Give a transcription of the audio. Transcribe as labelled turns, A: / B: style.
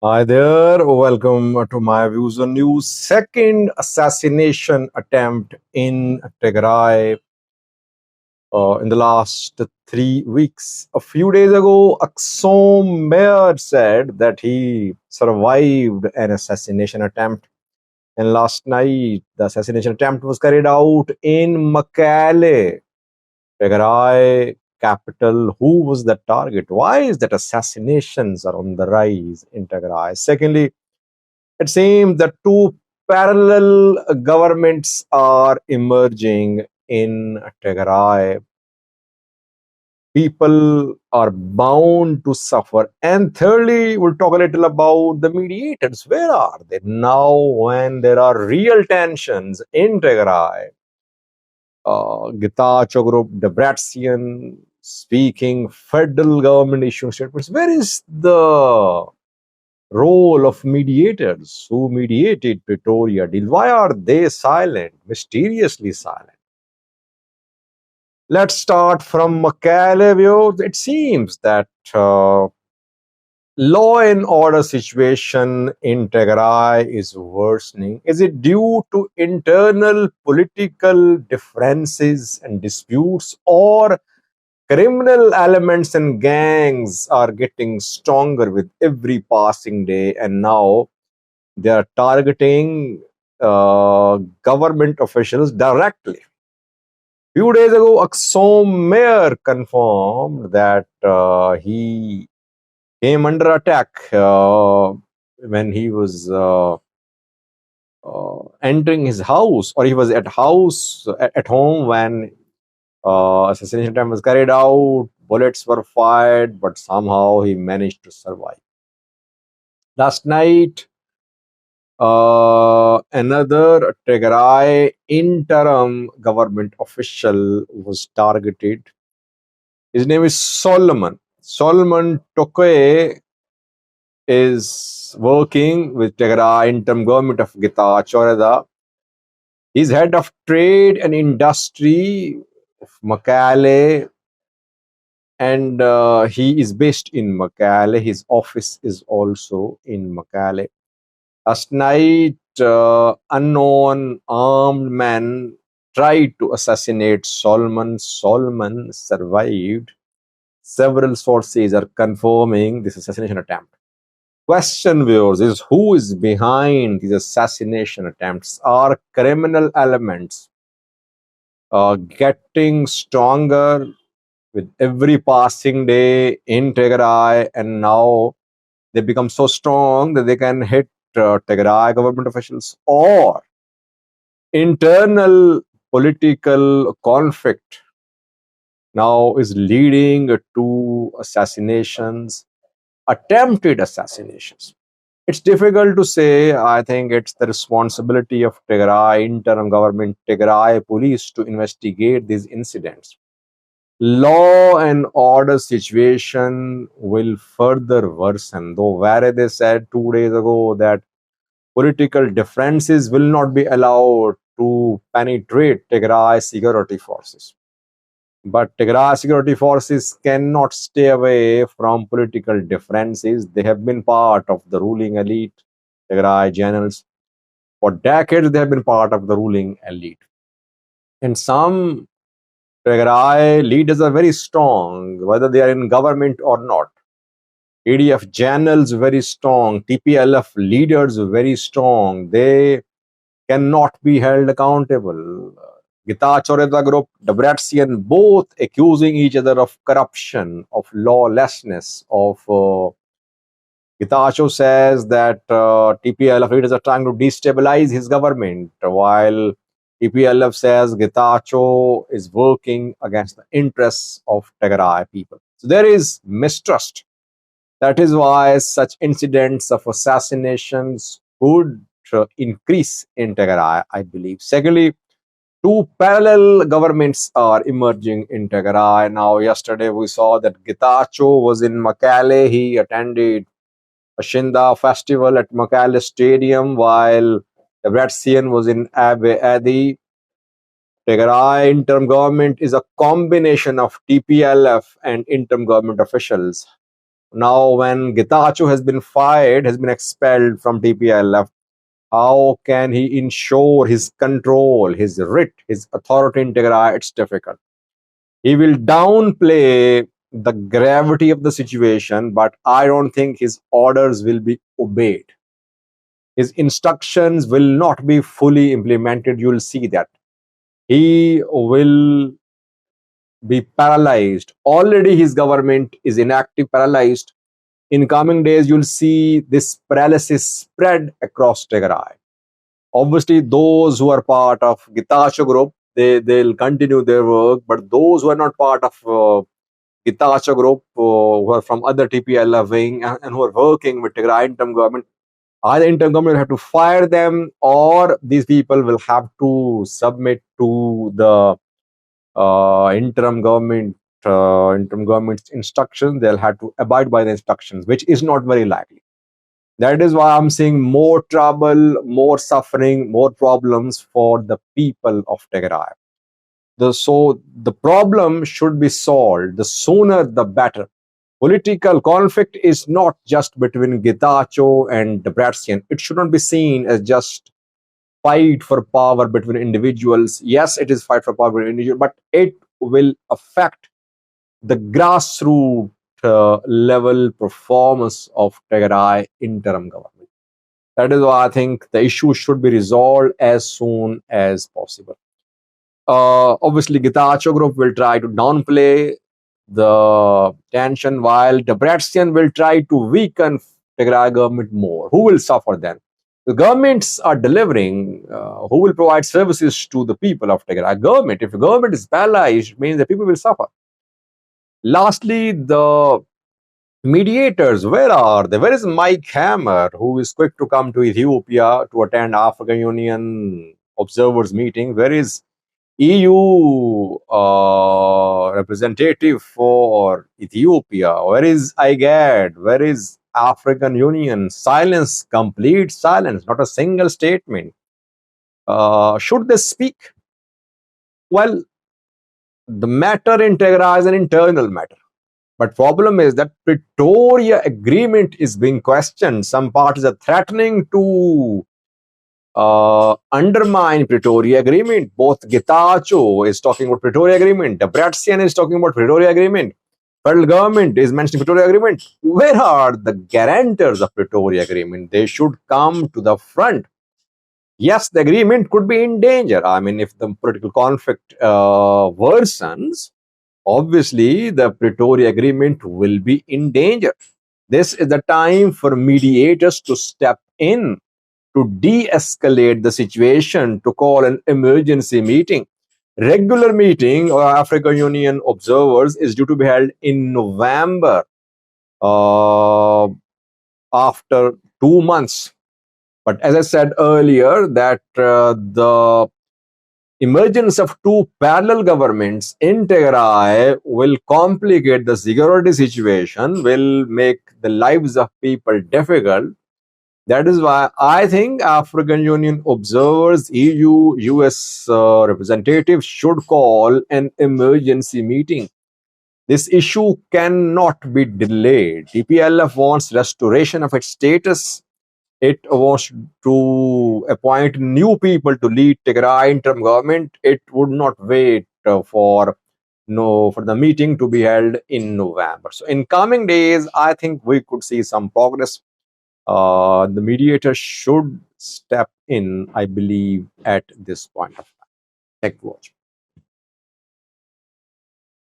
A: Hi there, welcome to my views on news. Second assassination attempt in Tigray in the last 3 weeks. A few days ago, Aksom mayor said that he survived an assassination attempt. And last night, the assassination attempt was carried out in Makale, Tigray capital. Who was the target? Why is that assassinations are on the rise in Tigray? Secondly, it seems that two parallel governments are emerging in Tigray. People are bound to suffer. And thirdly, we'll talk a little about the mediators. Where are they now when there are real tensions in Tigray? Getachew Group, Debrecen speaking, federal government issuing statements. Where is the role of mediators who mediated Pretoria deal? Why are they silent, mysteriously silent? Let's start from Machiavelli. It seems that law and order situation in Tigray is worsening. Is it due to internal political differences and disputes, or criminal elements and gangs are getting stronger with every passing day, and now they are targeting government officials directly? Few days ago, Aksom mayor confirmed that he came under attack when he was entering his house, or he was at home when assassination attempt was carried out. Bullets were fired, but somehow he managed to survive. Last night, another Tigray interim government official was targeted. His name is Solomon. Solomon Tokoe is working with Tigray interim government of Getachew. He's head of trade and industry of Makale, and he is based in Makale. His office is also in Makale. Last night, unknown armed men tried to assassinate Solomon. Solomon survived. Several sources are confirming this assassination attempt. Question, viewers, is who is behind these assassination attempts? Are criminal elements getting stronger with every passing day in Tigray, and now they become so strong that they can hit Tigray government officials? Or internal political conflict now is leading to assassinations, attempted assassinations? It's difficult to say. I think it's the responsibility of Tigray interim government, Tigray police, to investigate these incidents. Law and order situation will further worsen, though Varade said 2 days ago that political differences will not be allowed to penetrate Tigray security forces. But Tigray security forces cannot stay away from political differences. They have been part of the ruling elite, Tigray generals. For decades, they have been part of the ruling elite. And some Tigray leaders are very strong, whether they are in government or not. ADF generals very strong, TPLF leaders very strong. They cannot be held accountable. Getachew group, Debrecen, both accusing each other of corruption, of lawlessness, of Getachew says that TPLF leaders are trying to destabilize his government, while TPLF says Getachew is working against the interests of Tigray people. So there is mistrust. That is why such incidents of assassinations could increase in Tigray, I believe. Secondly, two parallel governments are emerging in Tigray. Now, yesterday we saw that Getachew was in Makale. He attended a Shinda festival at Makale Stadium, while Debrecen was in Abe Adi. Tigray interim government is a combination of TPLF and interim government officials. Now, when Getachew has been fired, has been expelled from TPLF, how can he ensure his control, his writ, his authority in Tigray? It's difficult. He will downplay the gravity of the situation, but I don't think his orders will be obeyed. His instructions will not be fully implemented. You'll see that. He will be paralyzed. Already his government is inactive, paralyzed. In coming days, you'll see this paralysis spread across Tigray. Obviously, those who are part of Getachew group, they'll continue their work, but those who are not part of Getachew group, who are from other TPLF wing and who are working with Tigray interim government, either interim government will have to fire them, or these people will have to submit to the interim government's instructions. They'll have to abide by the instructions, which is not very likely. That is why I'm seeing more trouble, more suffering, more problems for the people of Tigray. So the problem should be solved. The sooner, the better. Political conflict is not just between Getachew and Debretsion. It should not be seen as just fight for power between individuals. Yes, it is fight for power between individuals, but it will affect the grassroots level performance of Tigray interim government. That is why I think the issue should be resolved as soon as possible. Obviously, Getachew group will try to downplay the tension, while Debretsion will try to weaken Tigray government more. Who will suffer then? The governments are delivering. Who will provide services to the people of Tigray? Government. If the government is paralyzed, it means the people will suffer. Lastly, the mediators. Where are they? Where is Mike Hammer, who is quick to come to Ethiopia to attend African Union observers meeting? Where is EU representative for Ethiopia? Where is IGAD? Where is African Union? Silence, complete silence, not a single statement. Should they speak? Well, the matter in Tigray is an internal matter. But problem is that Pretoria agreement is being questioned. Some parties are threatening to undermine Pretoria agreement. Both Getachew is talking about Pretoria agreement. Debretsion is talking about Pretoria agreement. Federal government is mentioning Pretoria agreement. Where are the guarantors of Pretoria agreement? They should come to the front. Yes, the agreement could be in danger. I mean, if the political conflict worsens, obviously the Pretoria agreement will be in danger. This is the time for mediators to step in, to de-escalate the situation, to call an emergency meeting. Regular meeting of African Union observers is due to be held in November, after 2 months. But as I said earlier, that the emergence of two parallel governments in Tigray will complicate the security situation, will make the lives of people difficult. That is why I think African Union observers, EU, US representatives should call an emergency meeting. This issue cannot be delayed. TPLF wants restoration of its status. It wants to appoint new people to lead Tigray interim government. It would not wait for the meeting to be held in November. So in coming days, I think we could see some progress. The mediator should step in, I believe, at this point of time. Thank you.